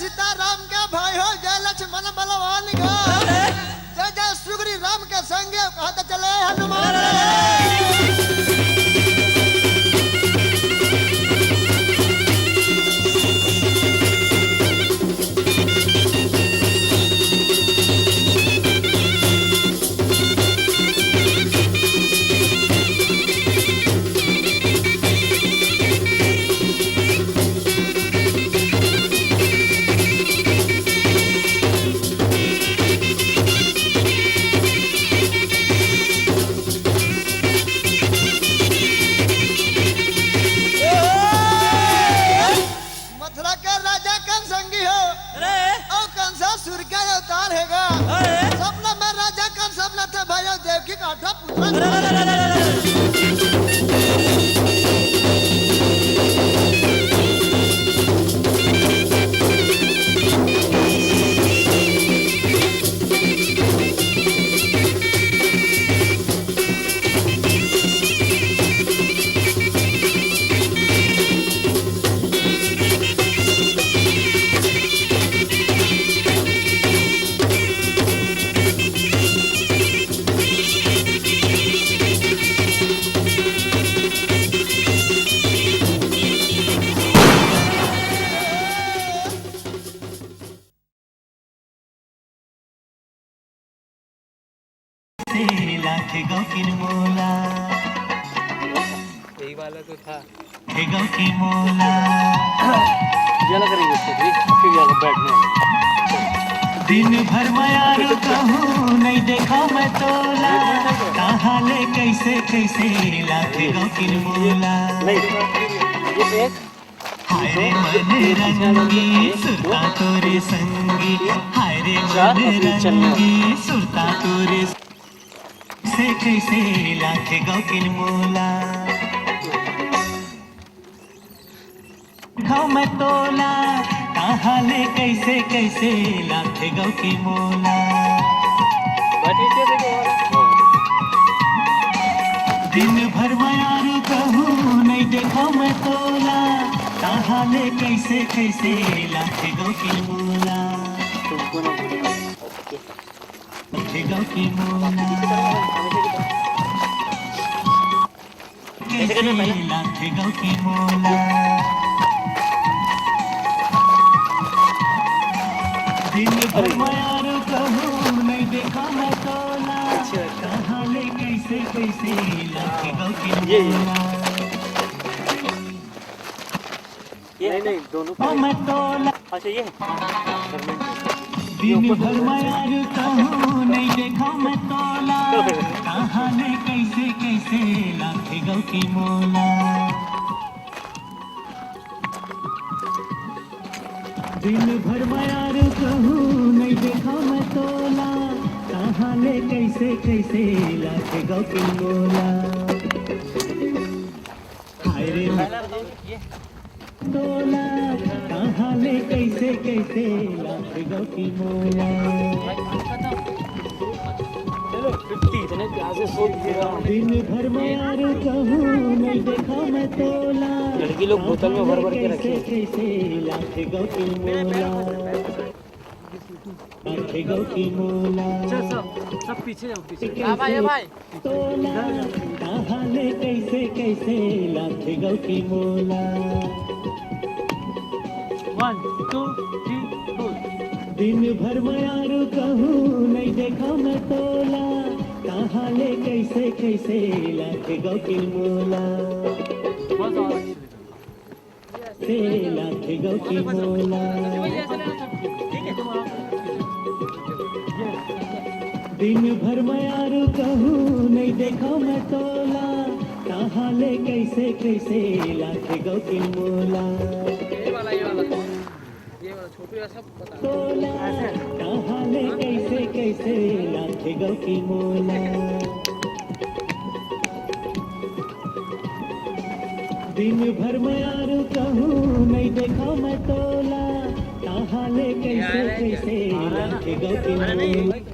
सीता भाई हो जय लक्ष्मण बलवान का जय जय सुग्री राम के संगे कहते चले हनुमान यही वाला तो था की मोला जला करेंगे उसको बैठने दिन भर मैं कहूँ नहीं देखा मैं तोला कहाँ ले कैसे कैसे लाखेगा की मोला हाय रे मन रंगी सुरता तोरे संगी हाय रे मन रंगी सुरता तोरे से कैसे लाखेगा की मोला खाओ मैं तोला कहाँ ले कैसे कैसे लाखेगा की मोला दिन भर मैं यार कहूँ नहीं देखा मैं तोला कहाँ ले कैसे कैसे लाखेगा की मोला लाखेगा की मोला कैसे लाखेगा की मोला दिन भर मैं यार कहूँ नहीं देखा मैं तोला कहाँ ले कैसे कैसे लाखेगा की मोला नहीं दोनों मैं तोला अच्छा ये दिन भर मैं यार कहूँ नहीं देखा मैं तोला कहाँ ले कैसे कैसे लाखेगा की मोला दिन भर मैं यार कहूँ नहीं देखा मैं तोला कहाँ ले कैसे कैसे लाखेगा की मोला हाय रे तोला कहाँ ले कैसे कैसे लाखेगा की मोला दिन भर मैं यार कहूँ नहीं देखा मैं तोला लड़की लोग बोतल में भर भर के रखे कैसे लाखेगा की मोला लाखेगा की मोला सब पीछे जाओ पीछे भाई तोला कहाँ ले कैसे कैसे लाखेगा की मोला 1 2 3 4 दिन भर मैं यार कहूँ नहीं देखा मैं तोला कहाँ ले कैसे कैसे लाखेगा की मोला से लाखेगा की मोला दिन भर मैं यार कहूँ नहीं देखा मैं तोला कहाँ ले कैसे कैसे लाखेगा की मोला तोला कहाँ ले कैसे कैसे लाखेगा की मोला दिन भर मैं यार कहूँ नहीं देखा मैं तोला कहाँ ले कैसे कैसे लाखेगा की मोला